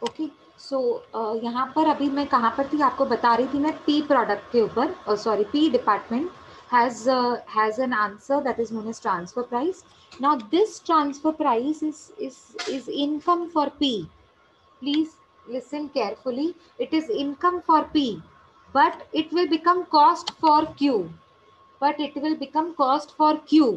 Okay so यहाँ पर अभी मैं कहाँ पर थी, आपको बता रही थी मैं पी प्रोडक्ट के ऊपर, sorry P department has an answer that is known as transfer price. Now this transfer price is income for P. Please listen carefully. It is income for P, but it will become cost for Q. But it will become cost for Q.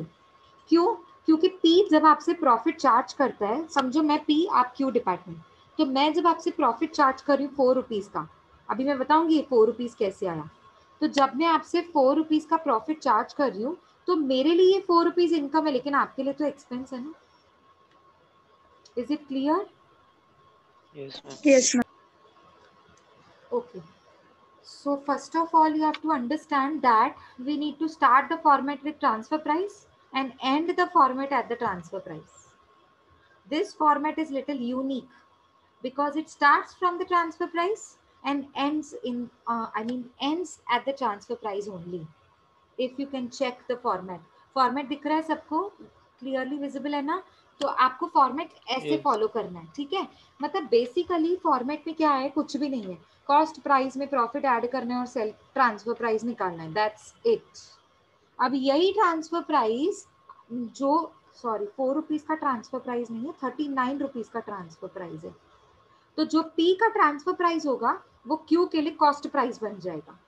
क्यों? क्योंकि P जब आपसे profit charge करता है, समझो मैं P आप Q department, तो मैं जब आपसे प्रॉफिट चार्ज कर रही हूँ 4 रुपीज का, अभी मैं बताऊंगी ये 4 रुपीज कैसे आया। तो जब मैं आपसे 4 रुपीज का प्रॉफिट चार्ज कर रही हूँ, तो मेरे लिए 4 रुपीज इनकम है, लेकिन आपके लिए तो एक्सपेंस है ना। Is it clear? Yes, ma'am. Yes, ma'am. Okay. So first of all, you have to understand that we need to start the format with transfer price and end the format at the transfer price. This format is little unique because it starts from the transfer price and ends in, ends at the transfer price only. If you can check the format दिख रहा है सबको, clearly visible है ना? तो आपको format ऐसे Yes. Follow करना है, ठीक है? मतलब बेसिकली फॉर्मेट में क्या है, कुछ भी नहीं है, कॉस्ट प्राइस में प्रॉफिट ऐड करना है और सेल ट्रांसफर प्राइस निकालना है, दैट्स इट। अब यही ट्रांसफर प्राइस जो, सॉरी 4 रुपीज का ट्रांसफर प्राइस नहीं है, 39 रुपीज का ट्रांसफर प्राइस है। तो जो पी का ट्रांसफर प्राइस होगा वो क्यू के लिए कॉस्ट प्राइस बन जाएगा,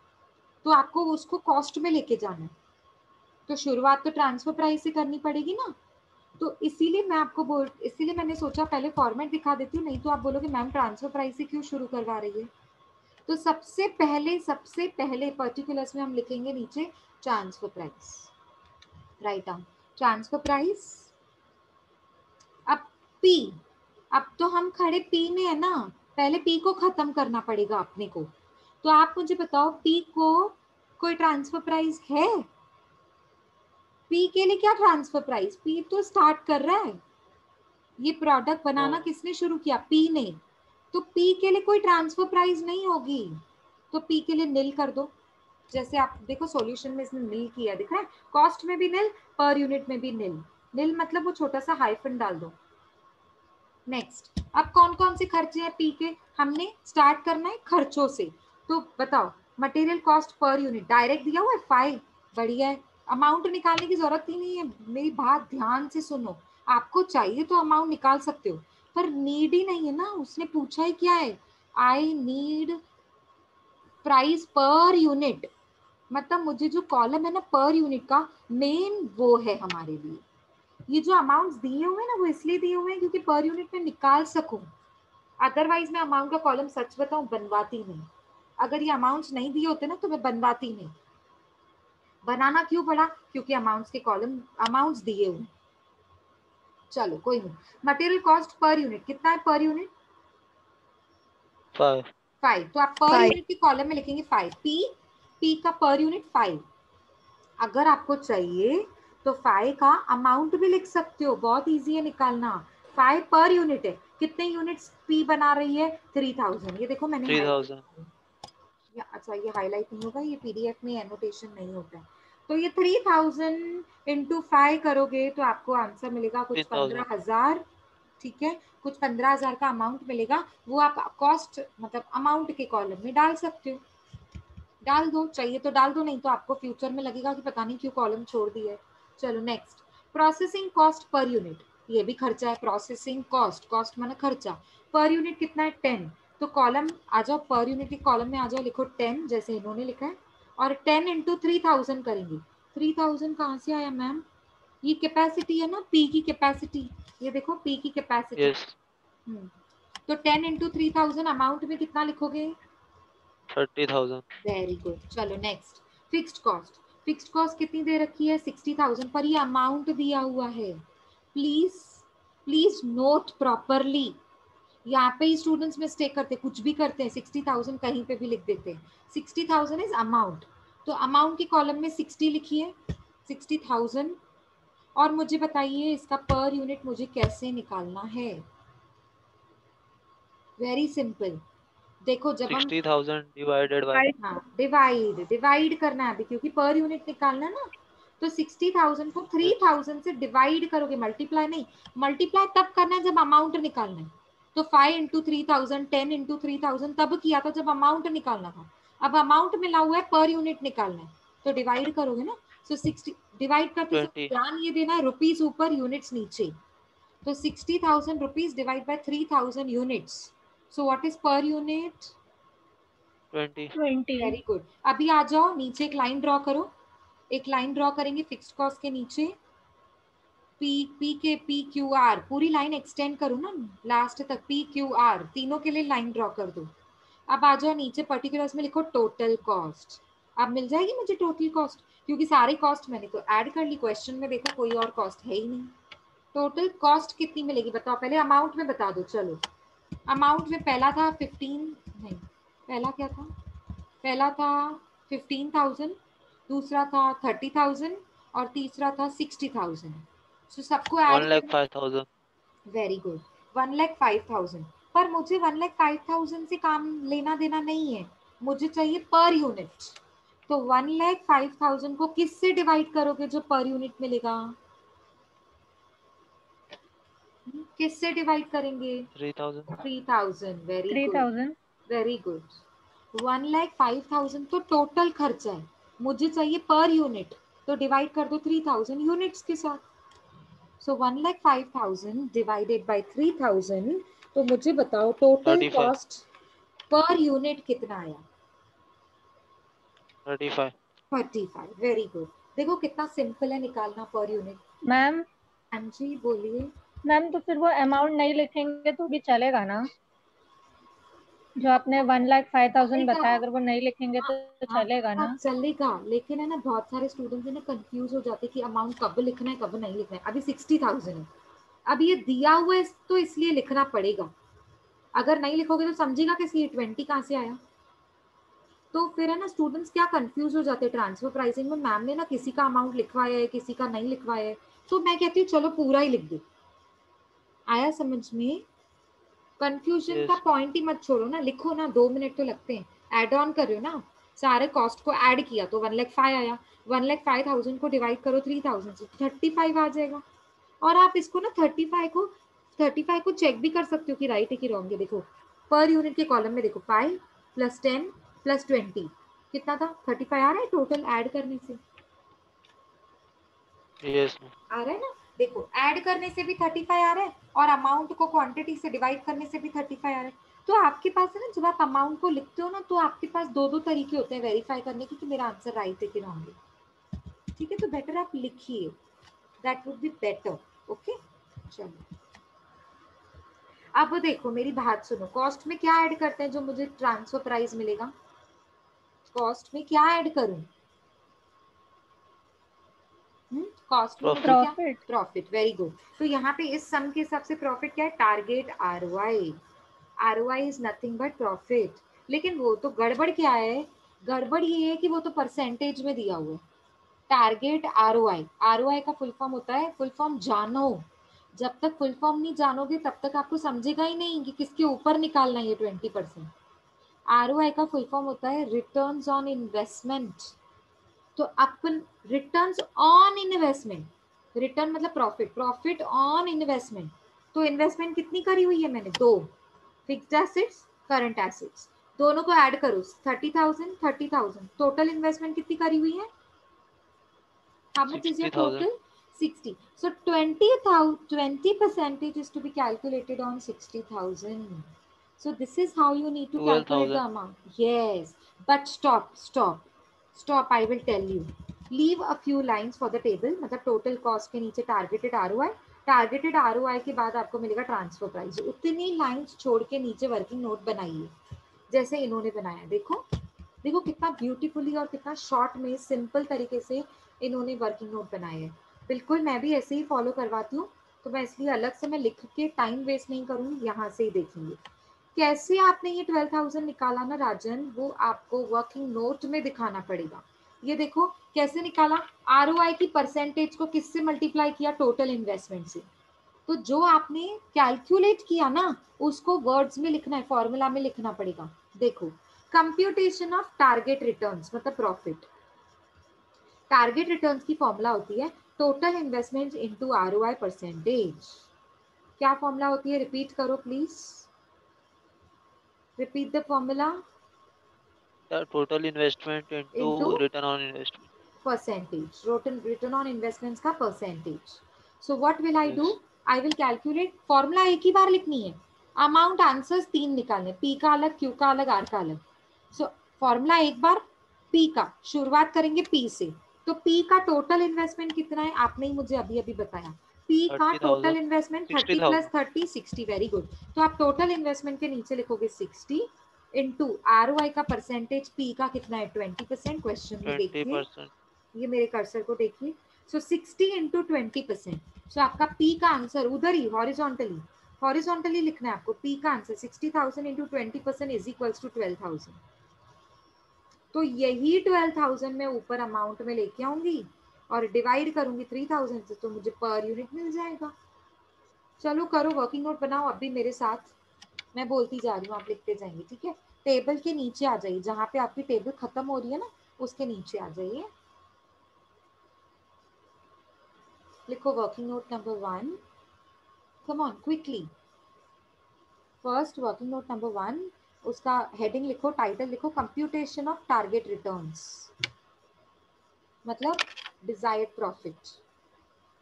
तो आपको उसको कॉस्ट में लेके जाना है। तो शुरुआत तो ट्रांसफर प्राइस से करनी पड़ेगी ना। तो इसीलिए मैं आपको इसीलिए मैंने सोचा पहले फॉर्मेट दिखा देती हूँ, नहीं तो आप बोलोगे मैम ट्रांसफर प्राइस से क्यों शुरू करवा रही है। तो सबसे पहले पर्टिकुलर्स में हम लिखेंगे नीचे transfer price, write down transfer price. अब पी, अब तो हम खड़े पी में है ना, पहले पी को खत्म करना पड़ेगा अपने को। तो आप मुझे बताओ पी को कोई ट्रांसफर प्राइस है? पी के लिए क्या ट्रांसफर प्राइस? पी तो स्टार्ट कर रहा है, ये प्रोडक्ट बनाना No. किसने शुरू किया? पी ने। तो पी के लिए कोई ट्रांसफर प्राइस नहीं होगी, तो पी के लिए नील कर दो। जैसे आप देखो सॉल्यूशन में इसने नील किया, दिख रहा है? कॉस्ट में भी नील, पर यूनिट में भी नील। नील मतलब वो छोटा सा हाइफन डाल दो। नेक्स्ट, अब कौन कौन से खर्चे हैं पी के? हमने स्टार्ट करना है खर्चों से, तो बताओ material cost per unit direct दिया हुआ है 5, बढ़िया है। अमाउंट निकालने की जरूरत ही नहीं है, मेरी बात ध्यान से सुनो। आपको चाहिए तो अमाउंट निकाल सकते हो, पर नीड ही नहीं है ना, उसने पूछा ही क्या है, I need price per unit. मतलब मुझे जो कॉलम है ना पर यूनिट का, मेन वो है हमारे लिए। ये जो अमाउंट्स दिए हुए हैं ना, वो इसलिए दिए हुए हैं क्योंकि पर यूनिट में निकाल सकूं, अदरवाइज मैं अमाउंट का कॉलम सच बताऊं बनवाती नहीं। अगर ये अमाउंट्स नहीं दिए होते ना तो मैं बनवाती नहीं। बनाना क्यों पड़ा? क्योंकि अमाउंट्स के कॉलम, अमाउंट्स दिए हुए। चलो कोई नहीं। मटेरियल कॉस्ट पर यूनिट कितना है? Per unit 5. 5, तो आप पर 5. यूनिट के कॉलम में लिखेंगे 5। पी का पर यूनिट 5। अगर आपको चाहिए तो 5 का अमाउंट भी लिख सकते हो, बहुत इजी है निकालना। 5 पर यूनिट है, कितने यूनिट्स पी बना रही है? 3000। ये देखो मैंने 3000. या अच्छा ये हाईलाइट नहीं होगा, ये पीडीएफ में एनोटेशन नहीं होता है। तो ये 3000 इंटू 5 करोगे तो आपको आंसर मिलेगा कुछ 3000. 15,000, ठीक है? कुछ 15,000 का अमाउंट मिलेगा, वो आप कॉस्ट मतलब अमाउंट के कॉलम में डाल सकते हो। डाल दो, चाहिए तो डाल दो, नहीं तो आपको फ्यूचर में लगेगा कि पता नहीं क्यों कॉलम छोड़ दी है। चलो next, processing cost per unit, ये भी खर्चा है। प्रोसेसिंग कॉस्ट, कॉस्ट माना खर्चा, पर यूनिट कितना है? 10। तो कॉलम आ जाओ, पर यूनिट के कॉलम में आ जाओ, लिखो 10 जैसे इन्होंने लिखा है, और 10 इंटू 3000 करेंगे। 3000 कहाँ से आया मैम? ये कैपेसिटी है ना, पी की कैपेसिटी, ये देखो पी की कैपेसिटी। Yes. तो 10 इंटू 3000 अमाउंट में कितना लिखोगे? 30,000. Very good. चलो next, fixed cost. Fixed cost कितनी दे रखी है? 60,000, पर ये अमाउंट दिया हुआ है। प्लीज प्लीज नोट प्रॉपरली, यहाँ पे ही स्टूडेंट्स मिस्टेक करते हैं, कुछ भी करते हैं, 60,000 कहीं पे भी लिख देते हैं। 60,000 इज अमाउंट, तो अमाउंट के कॉलम में 60 लिखिए, 60,000। और मुझे बताइए इसका पर यूनिट मुझे कैसे निकालना है? Very simple. देखो जब हम 60,000 divided by. हाँ डिवाइड करना है अभी, क्योंकि पर यूनिट निकालना है ना। तो 60,000 को Yes. 3000 से डिवाइड करोगे, मल्टीप्लाई नहीं। मल्टीप्लाई तब करना है जब अमाउंट निकालना है। तो 5 इंटू 3000, 10 इंटू 3000 तब किया था जब अमाउंट निकालना था। अब अमाउंट मिला हुआ है, पर यूनिट निकालना है, तो डिवाइड करोगे ना। सो 60 डिवाइड करते समय 20 ध्यान ये देना है रुपीज ऊपर यूनिट्स नीचे। तो 60,000 rupees divide by 3000 units. So what is per unit? 20 very good. अभी आ जाओ नीचे, एक लाइन ड्रॉ करो। एक लाइन ड्रॉ करेंगे फिक्स्ड कॉस्ट के नीचे। पी के पी क्यू आर पूरी लाइन एक्सटेंड करो ना लास्ट तक, पी क्यू आर तीनों के लिए लाइन ड्रॉ कर दो। अब आ जाओ नीचे, पर्टिकुलर्स में लिखो टोटल कॉस्ट। अब मिल जाएगी मुझे टोटल कॉस्ट, क्योंकि सारे कॉस्ट मैंने तो ऐड कर ली। क्वेश्चन में देखो कोई और कॉस्ट है ही नहीं। टोटल कॉस्ट कितनी मिलेगी बताओ, पहले अमाउंट में बता दो। चलो अमाउंट में पहला था 15, नहीं पहला क्या था, पहला था 15,000, दूसरा था 30,000 और तीसरा था 60,000। सो सबको ऐड करना। 1,05,000 वेरी गुड, 1,05,000। पर मुझे 1,05,000 से काम लेना देना नहीं है, मुझे चाहिए पर यूनिट। तो 1,05,000 को किससे डिवाइड करोगे जो पर यूनिट मिलेगा? किससे डिवाइड करेंगे? 3,000 3,000। Very good, 3,000 very good. 1,05,000 तो टोटल खर्चा है, मुझे चाहिए पर यूनिट, तो डिवाइड कर दो 3,000 यूनिट्स के साथ। सो 1,05,000 डिवाइडेड बाय 3,000, तो मुझे बताओ टोटल 35 कॉस्ट पर यूनिट कितना आया? 35 35। Very good. देखो कितना सिंपल है निकालना पर यूनिट। मैम। हाँ जी बोलिए। मैम तो फिर वो अमाउंट नहीं लिखेंगे तो भी चलेगा ना? जो आपने 1,05,000 बताया, अगर वो नहीं लिखेंगे तो हाँ चलेगा हाँ ना? चलेगा, लेकिन है ना बहुत सारे स्टूडेंट्स है ना कंफ्यूज हो जाते हैं कि अमाउंट कब लिखना है कब नहीं लिखना है। अभी 60,000 है, अब ये दिया हुआ है तो इसलिए लिखना पड़ेगा। अगर नहीं लिखोगे तो समझेगा कैसे ये 20 कहाँ से आया? तो फिर है ना स्टूडेंट्स क्या कंफ्यूज हो जाते हैं ट्रांसफर प्राइसिंग में। मैम ने ना किसी का अमाउंट लिखवाया है, किसी का नहीं लिखवाया है, तो मैं कहती हूँ चलो पूरा ही लिख दो। आया समझ में? कंफ्यूजन का यस पॉइंट ही मत छोड़ो ना, लिखो ना, 2 मिनट तो लगते हैं। ऐड ऑन कर रहे हो ना, सारे कॉस्ट को ऐड किया तो 1,05,000 आया। 1,05,000 को डिवाइड करो 3,000 से, 35 आ जाएगा। और आप इसको ना 35 को चेक भी कर सकते हो कि राइट है कि रॉन्ग है। देखो पर यूनिट के कॉलम में देखो, 5 + 10 + 20 कितना था? 35 आ रहा है टोटल ऐड करने से। यस आ रहा है ना? देखो ऐड करने से भी 35 आ रहा है, और अमाउंट को क्वांटिटी से डिवाइड करने से भी 35 आ रहा है। तो आपके पास है ना, जब आप अमाउंट को लिखते हो ना, तो आपके पास दो दो तरीके होते हैं वेरीफाई करने के कि मेरा आंसर राइट है कि रॉन्ग है। ठीक है, तो बेटर आप लिखिए, that would be better. Okay चलो अब देखो मेरी बात सुनो, कॉस्ट में क्या ऐड करते हैं जो मुझे ट्रांसफर प्राइस मिलेगा? कॉस्ट में क्या ऐड करूं? कॉस्ट में मुझे प्रॉफिट क्या? प्रॉफिट। प्रॉफिट। Very good. तो यहाँ पे इस सम के हिसाब से प्रॉफिट क्या है? Target ROI. ROI is nothing but profit. लेकिन वो तो गड़बड़ क्या है? गड़बड़ ये है कि वो तो परसेंटेज में दिया हुआ है। टारगेट आरओआई, आरओआई का फुल फॉर्म होता है, फुल फॉर्म जानो। जब तक फुल फॉर्म नहीं जानोगे तब तक आपको समझेगा ही नहीं कि किसके ऊपर निकालना है ये 20%। आरओआई का फुल फॉर्म होता है रिटर्न्स ऑन इन्वेस्टमेंट। तो अपन रिटर्न्स ऑन इन्वेस्टमेंट, रिटर्न मतलब प्रॉफिट, प्रॉफिट ऑन इन्वेस्टमेंट। तो इन्वेस्टमेंट कितनी करी हुई है मैंने? 2, फिक्स्ड एसेट्स, करंट एसेट्स, दोनों को ऐड करो 30,000 30,000। टोटल इन्वेस्टमेंट कितनी करी हुई है? How much is your 60,000 total? 60. So 20,000, 20% is to be calculated on 60,000. So this is how you need to calculate the 12,000 amount. Yes, but stop. I will tell you. Leave a few lines for the table. मतलब total cost के नीचे targeted ROI. Targeted ROI के बाद आपको मिलेगा transfer price. उतनी lines छोड़ के नीचे working note बनाइए, जैसे इन्होंने बनाया। देखो देखो कितना ब्यूटीफुली और कितना शॉर्ट में सिंपल तरीके से इन्होंने वर्किंग नोट बनाए हैं। बिल्कुल मैं भी ऐसे ही फॉलो करवाती हूँ, तो मैं इसलिए अलग से मैं लिख के टाइम वेस्ट नहीं करूँगी, यहाँ से ही देखेंगे। कैसे आपने ये 12,000 निकाला ना राजन, वो आपको वर्किंग नोट में दिखाना पड़ेगा। ये देखो कैसे निकाला, आरओआई की परसेंटेज को किससे मल्टीप्लाई किया? टोटल इन्वेस्टमेंट से। तो जो आपने कैलकुलेट किया ना उसको वर्ड्स में लिखना है, फॉर्मूला में लिखना पड़ेगा। देखो कंप्यूटेशन ऑफ टारगेट रिटर्न्स मतलब प्रॉफिट। टारगेट रिटर्न्स की फॉर्मूला होती है total investment into ROI percentage. क्या फॉर्मूला होती है? रिपीट करो please. Repeat the formula. The total investment into Into return on investment. percentage. Return on investments का percentage. So what will I Yes. do? I will calculate. Formula एक ही बार लिखनी है. Amount answers 3 निकालने. P का अलग, Q का अलग, R का अलग. So formula एक बार P का. शुरुआत करेंगे P से. तो P का टोटल इन्वेस्टमेंट कितना है आपने ही मुझे अभी अभी बताया. P का total investment 30 plus 30 60. Very good. तो आप टोटल इन्वेस्टमेंट के नीचे लिखोगे 60 इनटू ROI का परसेंटेज P का कितना है 20%. क्वेश्चन में देखिए 20%. ये मेरे कर्सर को देखिए. सो 60 इंटू 20%. सो आपका P का आंसर उधर ही हॉरिजॉन्टली लिखना है आपको. P का answer 60,000 into 20% is equals to 12,000. तो यही 12,000 मैं ऊपर अमाउंट में लेके आऊंगी और डिवाइड करूंगी 3,000 से, तो मुझे पर यूनिट मिल जाएगा. चलो करो, वर्किंग नोट बनाओ अभी मेरे साथ. मैं बोलती जा रही हूँ, आप लिखते जाएंगे. ठीक है, टेबल के नीचे आ जाइए. जहां पे आपकी टेबल खत्म हो रही है ना, उसके नीचे आ जाइए. लिखो working note number 1. Come on quickly. First working note number 1, उसका हेडिंग लिखो, टाइटल लिखो, कंप्यूटेशन ऑफ टारगेट रिटर्न्स. मतलब डिजायर्ड प्रॉफिट.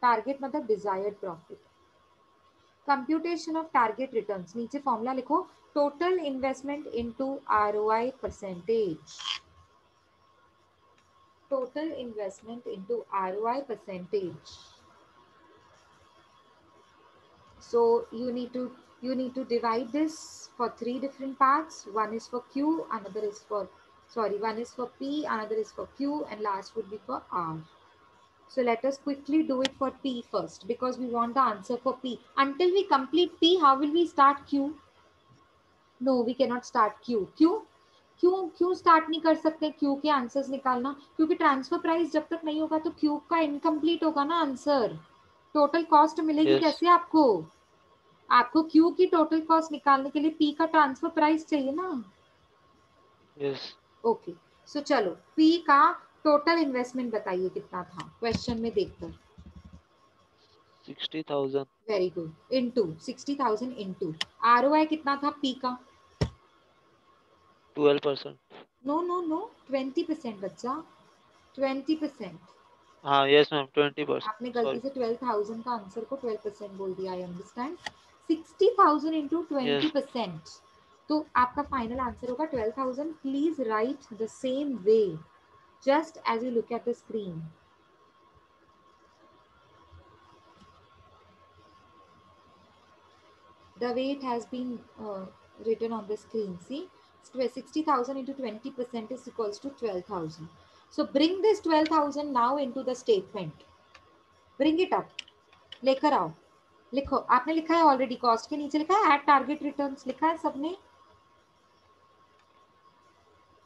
टारगेट मतलब desired profit. Computation of target returns. नीचे फॉर्मूला लिखो, total investment into ROI percentage. total investment into ROI percentage. So you need to divide this for 3 different parts. One is for Q, another is for one is for P, another is for Q, and last would be for R. So let us quickly do it for P first because we want the answer for P. Until we complete P, how will we start Q? No, we cannot start Q. क्यों start नहीं कर सकते Q के answers निकालना? क्योंकि transfer price जब तक नहीं होगा तो क्यू का इनकम्प्लीट होगा ना आंसर. टोटल कॉस्ट मिलेगी Yes. कैसे आपको? आपको क्यू की टोटल कॉस्ट निकालने के लिए पी का ट्रांसफर प्राइस चाहिए ना. Yes. ओके, सो चलो पी का टोटल इन्वेस्टमेंट बताइए कितना था क्वेश्चन में देखकर. 60,000. Very good. Into 60,000 into ROI कितना था पी का? 12%. नो 20% बच्चा. 20%. हाँ, yes ma'am, 20%. आपने गलती Sorry. से 12,000 का आंसर को 12% बोल दिया. I understand. 60,000 इंटू 20%. तो आपका फाइनल आंसर होगा 12,000. Please write the same way just as you look at the screen. The way it has been written on the screen. See, 60,000 into 20% is equals to 12,000. So bring this 12,000 now into the statement. Bring it up. लेकर आओ. लिखो. आपने लिखा है already. Cost के नीचे लिखा है एट टारगेट रिटर्न्स. लिखा है सबने?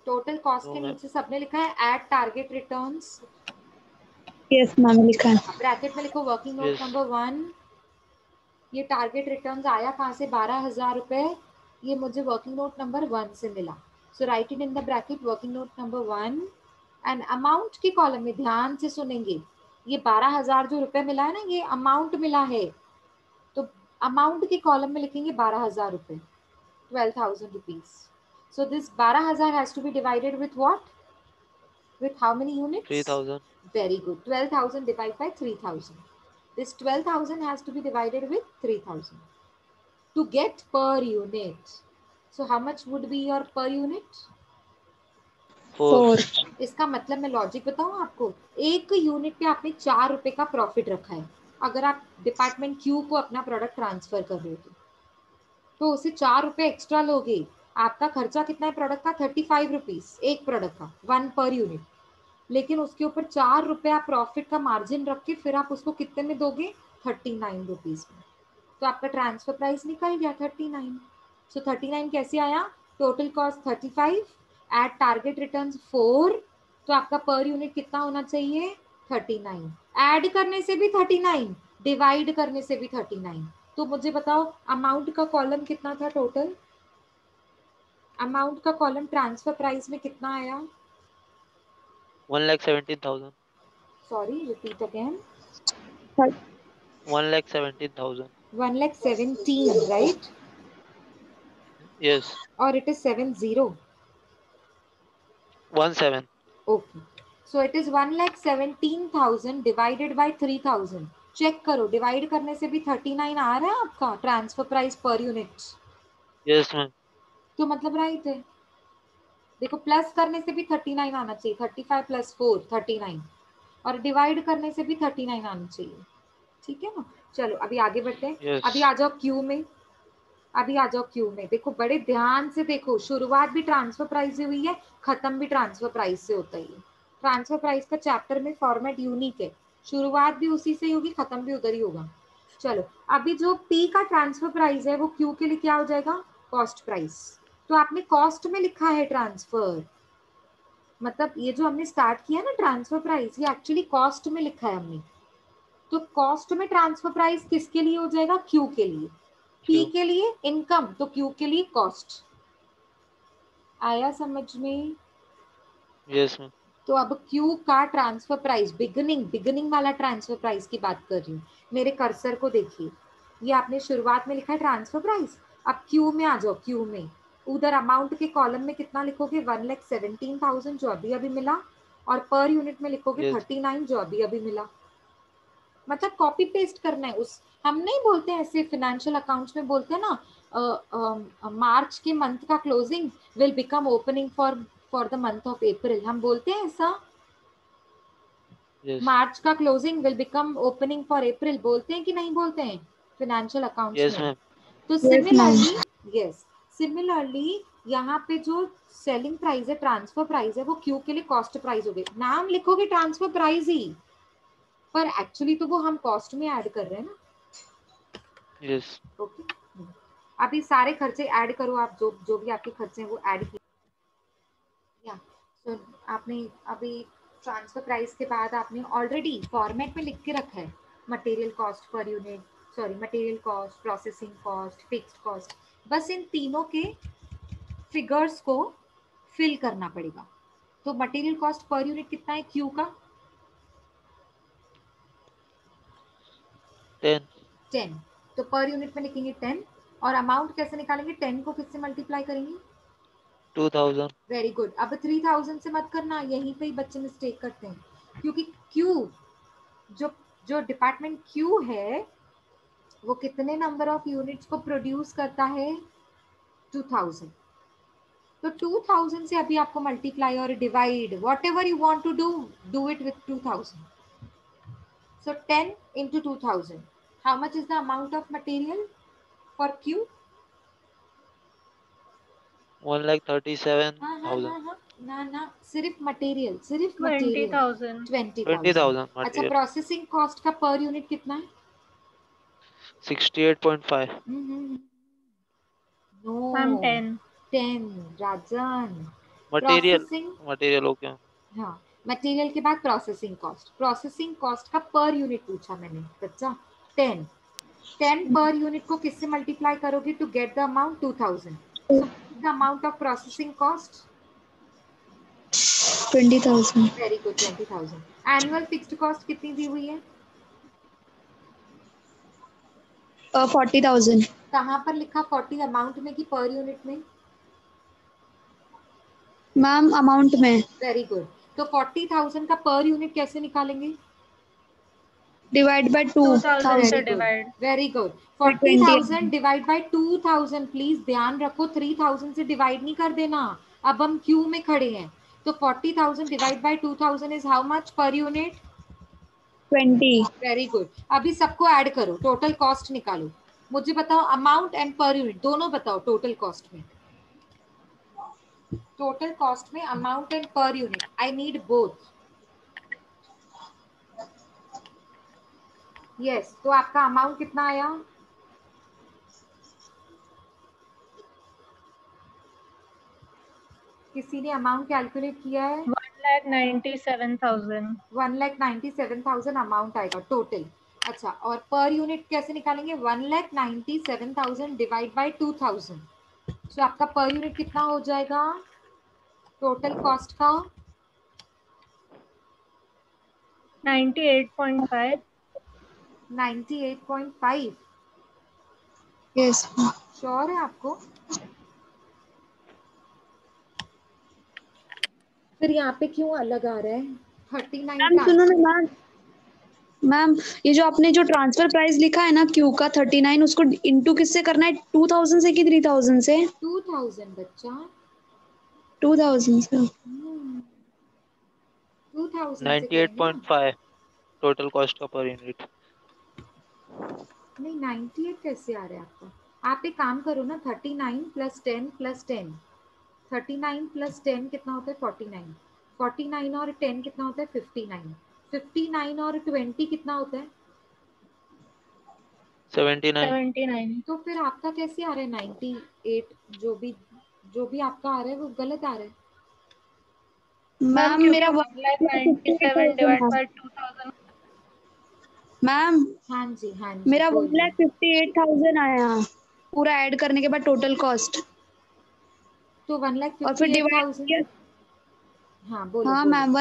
टोटल कॉस्ट के नीचे सबने लिखा है at target returns. Yes ma'am लिखा है. ब्रैकेट में लिखो वर्किंग नोट नंबर 1. ये टारगेट रिटर्न्स आया कहाँ से? 12,000 रुपए. ये मुझे वर्किंग नोट नंबर 1 से मिला. So write it in the bracket working note number 1. And amount के कॉलम में ध्यान से सुनेंगे. ये 12,000 जो रुपए मिला है ना, ये अमाउंट मिला है. तो अमाउंट के कॉलम में लिखेंगे 12,000 रुपए. 12,000 rupees. So this 12,000 has to be divided with what? With how many units? 3,000. Very good. 12,000 divided by 3,000. This 12,000 has to be divided with 3,000 to get per unit. So how much would be your per unit? 4. इसका मतलब मैं logic बताऊं आपको. एक unit पे आपने 4 रुपए का प्रॉफिट रखा है. अगर आप डिपार्टमेंट क्यू को अपना प्रोडक्ट ट्रांसफर कर रहे हो तो उसे 4 रुपए एक्स्ट्रा लोगे. आपका खर्चा कितना है प्रोडक्ट का? 35 रुपीज एक प्रोडक्ट का, 1 पर यूनिट. लेकिन उसके ऊपर 4 रुपए आप प्रॉफिट का मार्जिन रख के फिर आप उसको कितने में दोगे? 39 रुपीज में. तो आपका ट्रांसफर प्राइस निकल गया 39. सो 39 कैसे आया? Total cost 35 at target returns 4. तो आपका पर यूनिट कितना होना चाहिए? 39. ऐड करने से भी 39, डिवाइड करने से भी 39. तो मुझे बताओ अमाउंट का कॉलम कितना था टोटल? अमाउंट का कॉलम ट्रांसफर प्राइस में कितना आया? 1,17,000. Sorry, repeat again. 1,17,000. 1,17,000, right? Yes. or it is 70? 17. Okay. So it is 1,17,000 divided by 3,000. Check करो, डिवाइड करने से भी 39 आ रहा है आपका transfer price per unit, Yes, ma'am. तो मतलब राइट है। देखो प्लस करने से भी 39 आना चाहिए, 35 प्लस 4 39, और डिवाइड करने से भी 39 आना चाहिए, ठीक है ना। चलो अभी आगे बढ़ते हैं। Yes. अभी आ जाओ क्यू में, अभी आ जाओ क्यू में। देखो बड़े ध्यान से देखो, शुरुआत भी ट्रांसफर प्राइस से हुई है, खत्म भी ट्रांसफर प्राइस से होता ही है। ट्रांसफर प्राइस का चैप्टर में फॉर्मेट यूनिक है, शुरुआत भी उसी से होगी, खत्म भी उधर ही होगा। चलो अभी जो पी का ट्रांसफर प्राइस है वो क्यू के लिए क्या हो जाएगा, कॉस्ट प्राइस। तो आपने कॉस्ट में लिखा है ट्रांसफर, मतलब ये जो हमने स्टार्ट किया ना ट्रांसफर प्राइस, ये एक्चुअली कॉस्ट में लिखा है हमने। तो कॉस्ट में ट्रांसफर प्राइस किसके लिए हो जाएगा, क्यू के लिए। P Q. के लिए इनकम, तो क्यू के लिए कॉस्ट। आया समझ में। Yes, ma'am. तो अब क्यू का ट्रांसफर प्राइस, बिगनिंग वाला ट्रांसफर प्राइस की बात कर रही हूँ। मेरे कर्सर को देखिए, ये आपने शुरुआत में लिखा है ट्रांसफर प्राइस। अब क्यू में आ जाओ, क्यू में उधर अमाउंट के कॉलम में कितना लिखोगे, 1,17,000 जो अभी अभी मिला, और पर यूनिट में लिखोगे Yes. 39 जो अभी अभी मिला। मतलब कॉपी पेस्ट करना है उस, हम नहीं बोलते ऐसे फिनेंशियल अकाउंट्स में बोलते हैं ना, मार्च के मंथ का closing will become opening for the month of April, हम बोलते हैं ऐसा। Yes. मार्च का closing will become opening for अप्रैल, बोलते हैं कि नहीं बोलते हैं फिनेंशियल अकाउंट्स Yes, में। ma'am. तो Yes, ma'am. सिमिलरली यहाँ पे जो सेलिंग प्राइस है, ट्रांसफर प्राइस है, वो क्यू के लिए कॉस्ट प्राइस हो गई। नाम लिखोगे ट्रांसफर प्राइस ही, पर एक्चुअली तो वो हम कॉस्ट में ऐड कर रहे हैं ना। Yes. ओके, अभी सारे खर्चे ऐड करो आप, जो जो भी आपके खर्चे हैं वो ऐड किया। सो आपने अभी ट्रांसफर प्राइस के बाद आपने ऑलरेडी फॉर्मेट में लिख के रखा है material cost per unit, sorry material cost, processing cost, fixed cost. बस इन तीनों के फिगर्स को फिल करना पड़ेगा। तो मटेरियल कॉस्ट पर यूनिट कितना है क्यू का, 10. 10। तो पर यूनिट में लिखेंगे 10, और अमाउंट कैसे निकालेंगे, 10 को किससे मल्टीप्लाई करेंगे, 2000. Very good. अब 3000 से मत करना, यहीं पे ही बच्चे मिस्टेक करते हैं, क्योंकि क्यू जो जो डिपार्टमेंट क्यू है वो कितने नंबर ऑफ यूनिट्स को प्रोड्यूस करता है, 2000। तो 2000 से अभी आपको मल्टीप्लाई और divide whatever you want to do it with 2000। So 10 into 2000, how much is the amount of material for Q? 1,37,000. हाँ, ना सिर्फ मटेरियल, सिर्फ 20,000 मटेरियल 20,000। 20,000 अच्छा material. प्रोसेसिंग कॉस्ट का पर यूनिट कितना है, 68.5. मैम नो 10 10 राजन। Material. Processing, Material okay. हाँ material के बाद प्रोसेसिंग कॉस्ट, प्रोसेसिंग कॉस्ट का पर यूनिट पूछा मैंने बच्चा, 10। 10 पर यूनिट को किससे मल्टीप्लाई करोगे to get the amount 2000। So the amount of processing cost, 20,000. Very good 20,000। Annual fixed cost कितनी दी हुई है, 40,000. कहाँ पर लिखा, 40 अमाउंट में कि पर यूनिट में, मैम अमाउंट में. Very good. तो 40,000 का पर यूनिट कैसे निकालेंगे, डिवाइड बाय 2000 से very 2,000. Good, divide. Very good. 20. 40,000 divide by 2,000, please ध्यान रखो 3000 से डिवाइड नहीं कर देना, अब हम क्यू में खड़े हैं। तो 40,000 divide by 2,000 is how much per unit, 20. Very good. अभी सबको ऐड करो, टोटल कॉस्ट निकालो, मुझे बताओ अमाउंट एंड पर यूनिट दोनों बताओ। टोटल कॉस्ट में, टोटल कॉस्ट में amount and per unit, I need both. Yes, तो आपका अमाउंट कितना आया, किसी ने अमाउंट कैलकुलेट किया है, 1,97,000 1,97,000 अमाउंट आएगा टोटल। अच्छा, और पर यूनिट कैसे निकालेंगे, 1,97,000 डिवाइड बाय 2,000। तो आपका पर यूनिट कितना हो जाएगा टोटल कॉस्ट का, 98.5 98.5। Yes. श्योर है आपको, फिर यहाँ पे क्यों अलग आ रहा है? 39 मैम सुनो ना मैम, मैम ये जो आपने जो ट्रांसफर प्राइस लिखा है ना क्यू का 39, उसको इंटू किससे करना है? 2000 से कि 3000 से? 2000 बच्चा। 2000 से। 2000 से करेंगे ना। 98.5 टोटल कॉस्ट का पर यूनिट। नहीं 98 कैसे आ रहा है आपका? आप एक काम करो ना, 39 प्लस 10 प्लस 10। 39 प्लस 10 कितना होता है? 49। 49 और 10 कितना होता है? 59। 59 और 20 कितना होता है? 79। 79। तो फिर आपका कैसे आ रहा है 98? जो भी आपका आ रहा है वो गलत आ रहा है। मैम मैम क्योंकि मेरा 1,97 डिवाइड बाय 2000। मैम हाँ जी हाँ जी मेरा बोलिए। 1,58,000 आया पूरा ऐड करने के बाद टोटल कॉस्ट, तो और फिर डिवाइड 1,58,000। किया। हाँ बोलो हाँ बोलो। मैम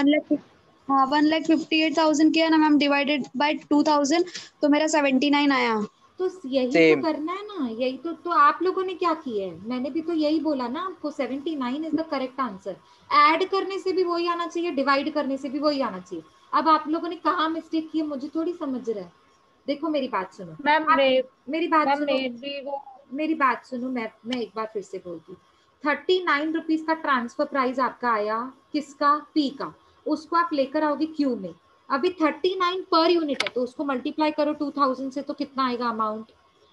1,58,000 किया ना मैम, डिवाइडेड बाय 2000, तो मेरा 79 आया। तो यही तो सेम। करना है ना, यही तो आप लोगों ने क्या किया है? मैंने भी तो यही बोला ना आपको, 79 is the correct answer. Add करने से भी वही आना चाहिए, डिवाइड करने से भी वही आना चाहिए। अब आप लोगों ने कहाँ मिस्टेक की है मुझे थोड़ी समझ रहा है। देखो मेरी बात सुनो। मैम आप मेरी बात मैम सुनो, मे भी वो मेरी बात सुनो, मैं एक बार फिर से बोलती हूँ। 39 रुपीज का ट्रांसफर प्राइस आपका आया, किसका? पी का। उसको आप लेकर आओगे क्यू में। अभी 39 पर यूनिट है तो उसको मल्टीप्लाई करो 2000 से, तो कितना आएगा अमाउंट?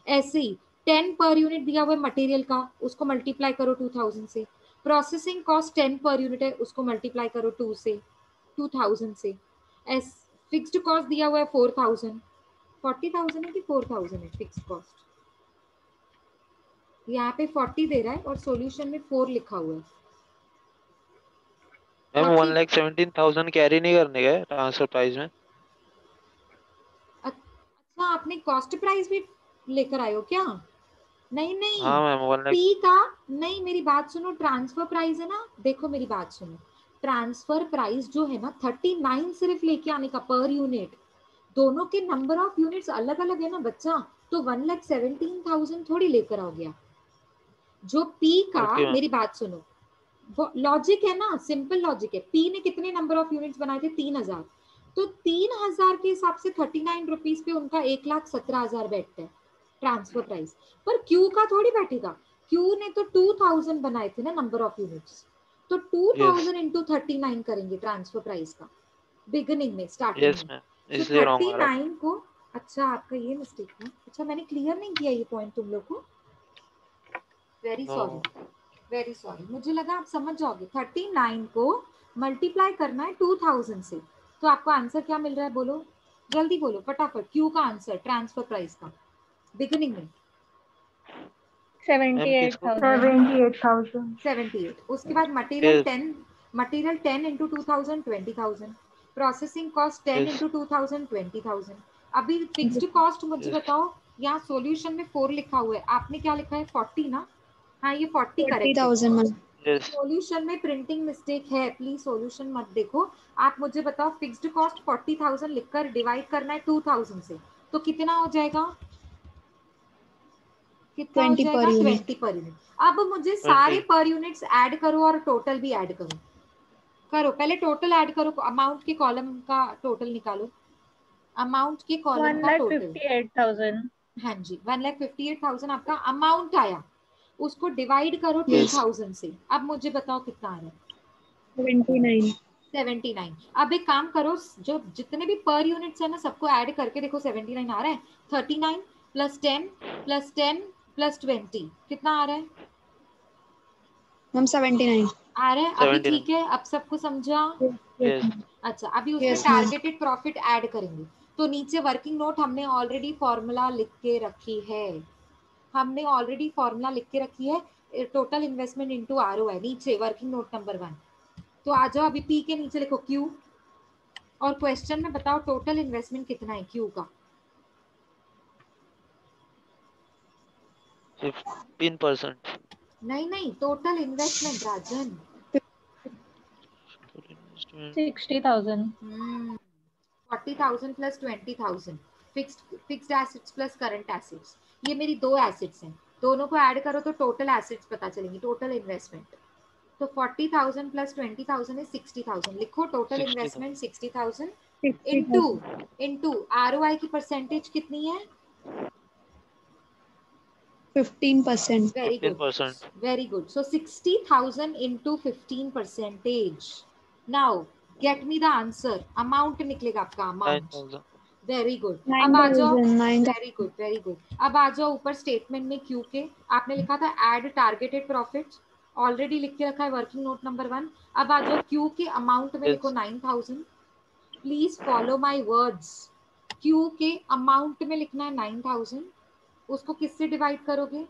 ऐसे ही 10 पर यूनिट दिया हुआ है मटेरियल का, उसको मल्टीप्लाई करो 2000 से। प्रोसेसिंग कॉस्ट 10 पर यूनिट है, उसको मल्टीप्लाई करो 2000 से। एस फिक्स्ड कॉस्ट दिया हुआ है 4000। 40,000 है कि 4000 है फिक्स्ड कॉस्ट? यहाँ पे 40 दे रहा है और सॉल्यूशन में 4 लिखा हुआ है। मैम 40। 1,17,000 कैरी नहीं करने गए ट्रांसफर प्राइस में। अच्छा आपने कॉस्ट प्राइस भी लेकर आए हो क्या? नहीं नहीं, हाँ मैम 1 लाख। पी का। नहीं मेरी बात सुनो, ट्रांसफर प्राइस है ना, देखो मेरी बात सुनो। ट्रांसफर प्राइस जो है ना 39 सिर्फ लेके आने का पर यूनिट। दोनों के नंबर ऑफ यूनिट्स अलग अलग है ना बच्चा, तो 1,17,000 थोड़ी लेकर आओगे आप। जो पी का, ओके मैम। मेरी बात सुनो, वो लॉजिक है ना, सिंपल लॉजिक है। पी ने कितने नंबर ऑफ यूनिट्स बनाए थे? 3,000। तो 3,000 के हिसाब से 39 रुपीज पे उनका 1,17,000 बैठता है ट्रांसफर प्राइस। पर क्यू का थोड़ी बैठेगा। क्यू ने तो 2,000 बनाए थे ना नंबर ऑफ यूनिट्स, तो यस 2,000 इंटू 39 करेंगे ट्रांसफर प्राइस का, बिगिनिंग में, स्टार्टिंग यस में। मैम, सो इसलिए रॉन्ग आ रहा था। 39 को, अच्छा आपका ये मिस्टेक है। अच्छा मैंने क्लियर नहीं किया ये पॉइंट तुम लोग को। Very no. Sorry, very sorry, मुझे लगा आप समझ जाओगे। 39 को मल्टीप्लाई करना है 2000 से, तो आपको आंसर क्या मिल रहा है? बोलो जल्दी बोलो फटाफट, क्यू का आंसर ट्रांसफर प्राइस का बिगिनिंग में। मैम किसको? 78,000। 78। उसके बाद material yes 10। Material 10 into 2000 20,000। Processing cost 10 yes into 2000 20,000। अभी फिक्स्ड कॉस्ट मुझे यस। बताओ। यहाँ सॉल्यूशन में 4 लिखा हुआ है, आपने क्या लिखा है? 40 ना। हाँ ये 40 करेक्ट है। 40,000 मैम। यस सॉल्यूशन में प्रिंटिंग मिस्टेक है, प्लीज सॉल्यूशन मत देखो। आप मुझे बताओ, फिक्स्ड कॉस्ट 40,000 लिखकर डिवाइड करना है 2000 से, तो कितना हो जाएगा? कितना हो 20 जाएगा? Per unit. 20 per unit. अब मुझे 20। सारे पर यूनिट्स ऐड करो और टोटल भी ऐड करो। करो पहले टोटल ऐड करो, अमाउंट के कॉलम का टोटल निकालो। अमाउंट के कॉलम वन का lakh total. Fifty eight thousand हाँ जी 1,58,000 आपका अमाउंट आया। उसको डिवाइड करो यस। 2000 से। अब मुझे बताओ कितना आ रहा है? 79। 79। अब एक काम करो, जो जितने भी पर यूनिट्स है ना सबको ऐड करके देखो 79 आ रहा है। 39 प्लस 10 प्लस 10 प्लस 20 कितना आ रहा है? मैम 79। आ रहा है अभी? 79। ठीक है, अब सबको समझा? यस यस अच्छा अभी उसमें yes ma'am. Targeted profit add करेंगे। तो नीचे वर्किंग नोट हमने ऑलरेडी फॉर्मूला लिख के रखी है। हमने ऑलरेडी फॉर्मूला लिख के रखी है, टोटल इन्वेस्टमेंट इनटू आरओआई, नीचे वर्किंग नोट नंबर 1। तो आ जाओ अभी पी के नीचे लिखो क्यू, और क्वेश्चन में बताओ टोटल इन्वेस्टमेंट कितना है क्यू का? 15%। नहीं नहीं, total investment Rajan. Investment 60,000। 40,000 plus 20,000। Fixed assets plus current assets, ये मेरी दो एसेट्स हैं। दोनों को ऐड करो तो टोटल एसेट्स पता चलेंगी, टोटल इन्वेस्टमेंट। तो 40,000 प्लस 20,000 इज 60,000. लिखो टोटल 60,000 इन्वेस्टमेंट 60,000 60,000 इनटू ROI की परसेंटेज कितनी है? 15%. Very good. 15%. Very good. So 60,000 into 15%. Now get me the answer. Amount निकलेगा आपका amount. 9,000. Very good. अब आ जाओ. 9,000. Very good very good. अब आ जाओ ऊपर स्टेटमेंट में क्यू के आपने लिखा था एड टारगेटेड प्रॉफिट, ऑलरेडी लिख के रखा है वर्किंग नोट नंबर 1. अब आ जाओ क्यू के अमाउंट में Yes. लिखो 9,000. Please follow my words. Q के अमाउंट में लिखना है 9,000. उसको किससे डिवाइड करोगे?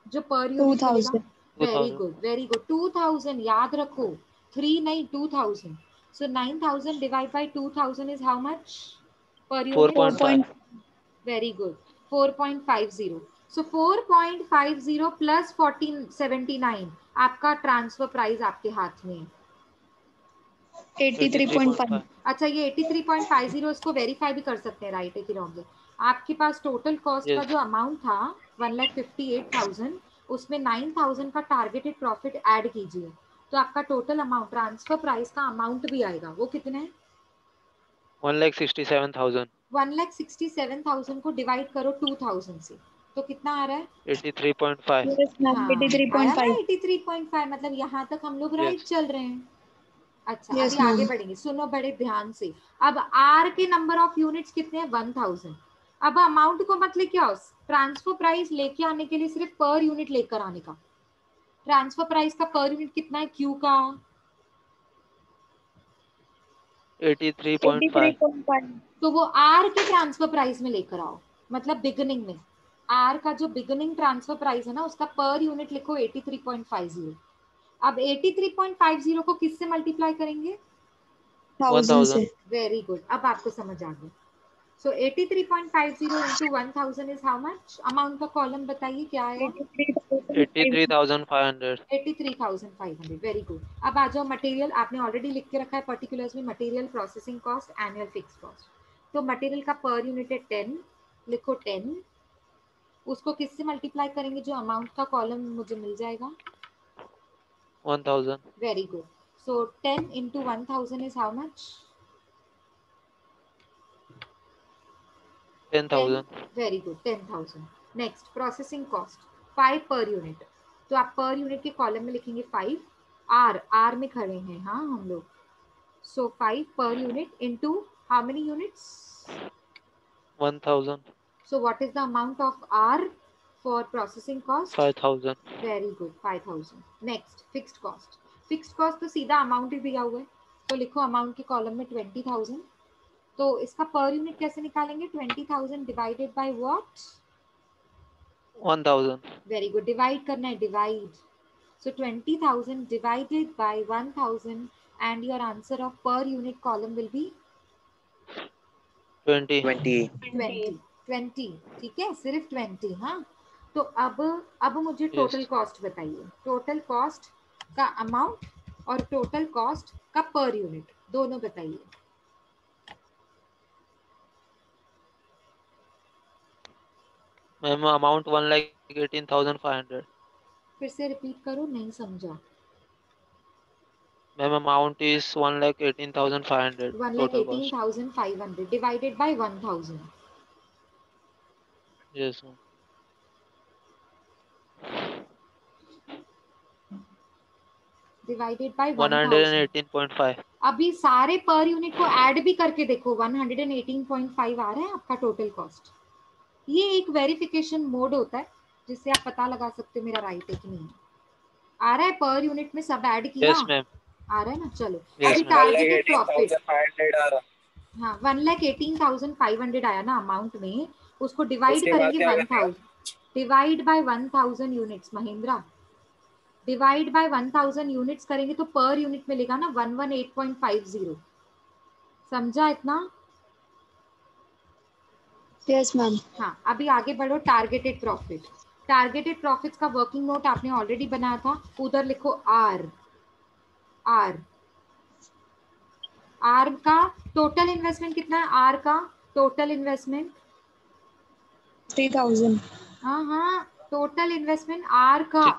जो पर यूनिट मिलेगा. 2,000. Very good very good. 2,000 याद रखो, 3 नहीं 2,000. सो 9,000 divide by 2,000 is how much per unit? 4.5. Very good. 4.50. So 4.50 plus 1479 आपका ट्रांसफर प्राइस आपके हाथ में. 83.5. अच्छा ये 83.50 इसको वेरीफाई भी कर सकते हैं, राइट है कि रॉन्ग है. आपके पास टोटल कॉस्ट का Yes. जो अमाउंट था 1,58,000, उसमें 9,000 का टारगेटेड प्रॉफिट ऐड कीजिए तो आपका टोटल अमाउंट ट्रांसफर प्राइस का अमाउंट भी आएगा. वो कितने है? 1,67,000. 1,67,000 को डिवाइड करो 2,000 से तो कितना आ रहा है? 83.5. Yes, ma'am. हाँ आया ना 83.5. 83.5. मतलब यहाँ तक हम लोग राइट Yes. चल रहे हैं. अच्छा Yes, अभी आगे ma'am. बढ़ेंगे, सुनो बड़े ध्यान से. अब आर के नंबर ऑफ यूनिट्स कितने हैं? 1,000. अब अमाउंट को मत लेके आओ, ट्रांसफर प्राइस लेके आने के लिए सिर्फ पर यूनिट लेकर आने का. ट्रांसफर प्राइस का पर यूनिट कितना है क्यू का? 83.5. 83.5. तो वो आर के ट्रांसफर प्राइस में लेकर आओ. मतलब बिगनिंग में आर का जो बिगनिंग ट्रांसफर प्राइस है ना उसका पर यूनिट लिखो 83.50. अब 83.50 को किससे मल्टीप्लाई करेंगे? 1,000 से. Very good. अब आपको समझ आ गया. सो 83.50 into 1,000 is how much? Amount का कॉलम बताइए क्या आया? 83,500. 83,500. Very good. अब आ जाओ मटेरियल. आपने ऑलरेडी लिख के रखा है पर्टिकुलर्स में material processing cost annual fix cost. तो मटेरियल का पर यूनिट है 10. लिखो 10. उसको किससे मल्टीप्लाई करेंगे? जो अमाउंट का कॉलम मुझे मिल जाएगा. 1,000. Very good. So 10 into 1,000 is how much? 10,000. Very good. 10,000. Next processing cost 5 पर यूनिट. तो आप पर यूनिट के कॉलम में लिखेंगे 5. आर में खड़े हैं हाँ हम लोग. सो 5 पर unit into how many units? 1,000. So what is the amount of R for processing cost? 5,000. Very good. 5,000. Next fixed cost. Fixed cost तो सीधा अमाउंट ही दिया हुआ है तो लिखो अमाउंट के कॉलम में 20,000. तो इसका पर यूनिट कैसे निकालेंगे? 20,000 divided by what? 1,000. Very good. Divide करना है, divide. So 20,000 divided by 1,000 and your answer of per unit column will be 20. 20. ठीक है सिर्फ 20. हाँ तो अब मुझे Yes. टोटल कॉस्ट बताइए. टोटल कॉस्ट का अमाउंट और टोटल कॉस्ट का पर यूनिट दोनों बताइए. Ma'am amount 1,18,500. फिर से रिपीट करो, नहीं समझा. Ma'am amount is 1,18,500. Total cost. 1,18,500 divided by 1,000. Yes, ma'am. Divided by 1,000. 118.5. अभी सारे पर यूनिट को ऐड भी करके देखो 118.5 आ रहा है आपका टोटल कॉस्ट. ये एक वेरिफिकेशन मोड होता है जिससे आप पता लगा सकते हो मेरा राइट है कि नहीं. आ रहा है पर यूनिट में सब ऐड किया? Yes, ma'am. आ रहा है ना. चलो Yes, अभी ma'am. Targeted profit. हाँ 1,18,500 आया ना अमाउंट में. उसको डिवाइड करेंगे 1,000. Divide by 1,000 units Mahindra. Divide by 1,000 units करेंगे तो पर यूनिट मिलेगा ना 118.50. समझा इतना? Yes, ma'am. हाँ अभी आगे बढ़ो. Targeted profit. टारगेटेड प्रॉफिट्स का वर्किंग नोट आपने ऑलरेडी बनाया था. उधर लिखो आर. आर का टोटल इन्वेस्टमेंट कितना है? आर का टोटल इन्वेस्टमेंट 3,000. हाँ टोटल इन्वेस्टमेंट आर का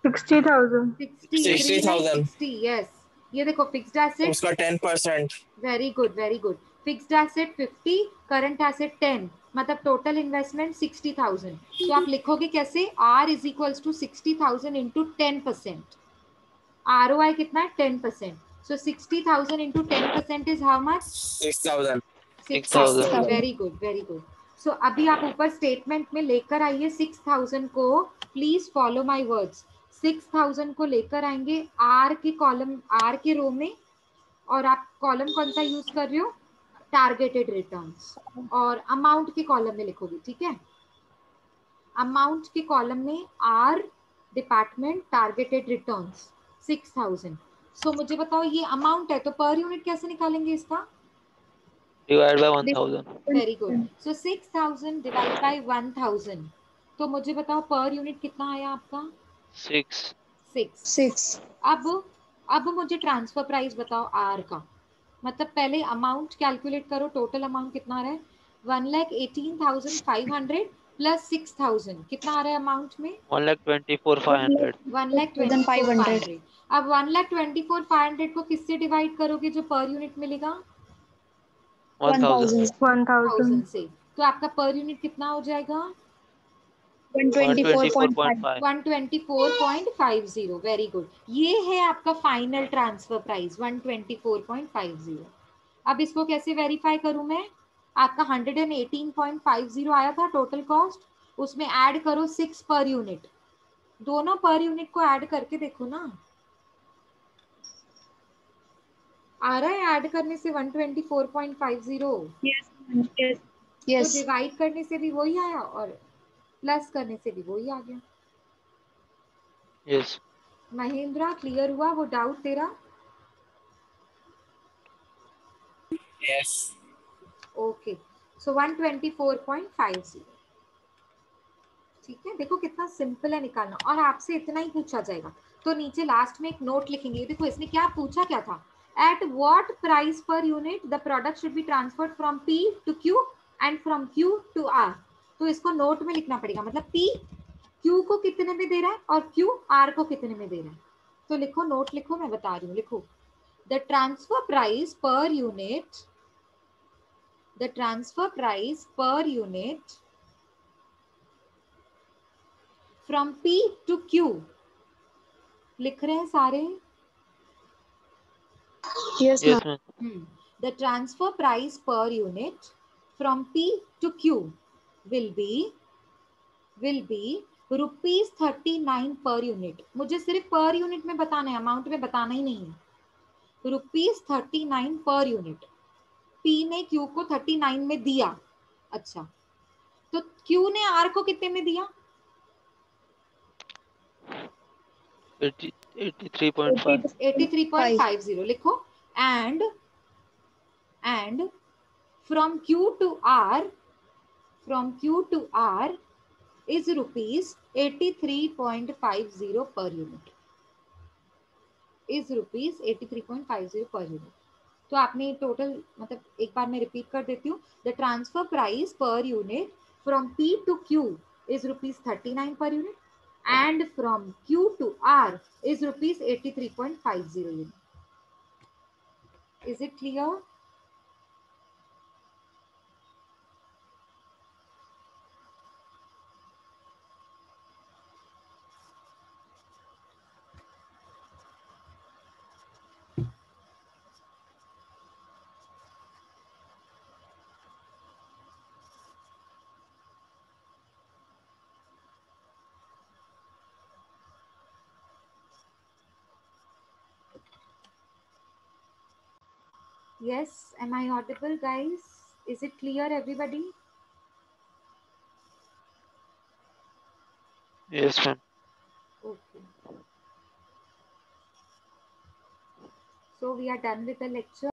60,000. 60,000 60, yes. ये देखो फिक्स्ड एसेट, उसका 10%। Very good very good. Fixed asset 50, current asset 10, मतलब टोटल इन्वेस्टमेंट 60,000। तो आप लिखोगे कैसे, R is equals to 60,000 into 10%। ROI कितना है 10%। So 60,000 into 10% is how much, 6,000। 6,000। Very good very good. So अभी आप ऊपर स्टेटमेंट में लेकर आइए 6,000 को, प्लीज फॉलो माय वर्ड्स। 6,000 को लेकर आएंगे आर के कॉलम, आर के रो में, और आप कॉलम कौन सा यूज कर रहे हो, टारगेटेड रिटर्न्स, और अमाउंट के कॉलम में लिखोगे, ठीक है। अमाउंट के कॉलम में आर डिपार्टमेंट टारगेटेड रिटर्न्स 6,000। सो मुझे बताओ ये अमाउंट है, तो पर यूनिट कैसे निकालेंगे इसका, divide by 1000। Very good. So 6,000 divide by 1,000, तो मुझे बताओ पर यूनिट कितना आया आपका, 6। 6। अब मुझे ट्रांसफर प्राइस बताओ आर का, मतलब पहले अमाउंट कैलकुलेट करो, टोटल अमाउंट कितना आ रहा है, 1,18,500 प्लस 6,000, कितना आ रहा है अमाउंट में, 1,24,500। 1,24,500। अब 1,24,500 को किससे डिवाइड करोगे जो पर यूनिट मिलेगा, 1000। 1,000 से, तो आपका पर यूनिट कितना हो जाएगा, 124.5। 124.50। वेरी गुड, ये है आपका फाइनल ट्रांसफर प्राइस 124.50। अब इसको कैसे वेरीफाई करूं मैं, आपका 118.50 आया था टोटल कॉस्ट, उसमें ऐड करो 6 पर यूनिट, दोनों पर यूनिट को ऐड करके देखो ना, आ रहा है ऐड करने से 124.50। यस तो डिवाइड करने से भी वही आया और प्लस करने से भी वही आ गया। यस। महेंद्रा क्लियर हुआ वो डाउट तेरा, यस। ओके। सो 124.50, ठीक है। देखो कितना सिंपल है निकालना, और आपसे इतना ही पूछा जाएगा, तो नीचे लास्ट में एक नोट लिखेंगे। देखो इसने क्या पूछा, क्या था, at what price per unit the product should be transferred from P to Q and from Q to R। तो इसको नोट में लिखना पड़ेगा, मतलब P Q को कितने में दे रहा है और Q R को कितने में दे रहा है। तो लिखो, नोट लिखो, मैं बता रही हूँ, लिखो the transfer price per unit, the transfer price per unit from P to Q, लिख रहे हैं सारे, yes yes ma'am ma'am. the transfer price per unit from P to Q will be rupees 39 per unit। मुझे सिर्फ per unit में बताना है, amount में बताना ही नहीं है। रुपीज 39 पर यूनिट, P ने Q को 39 में दिया, अच्छा, तो Q ने R को कितने में दिया, 83.5। 83.50 लिखो, and from Q to R is rupees 83.50 per unit, is rupees 83.50 per unit। तो आपने टोटल, मतलब एक बार मैं रिपीट कर देती हूँ, the transfer price per unit from P to Q is rupees 39 per unit and from Q to R is rupees 83.50 unit। Is it clear? Yes, am I audible guys? Is it clear everybody? Yes ma'am. Okay. So we are done with the lecture.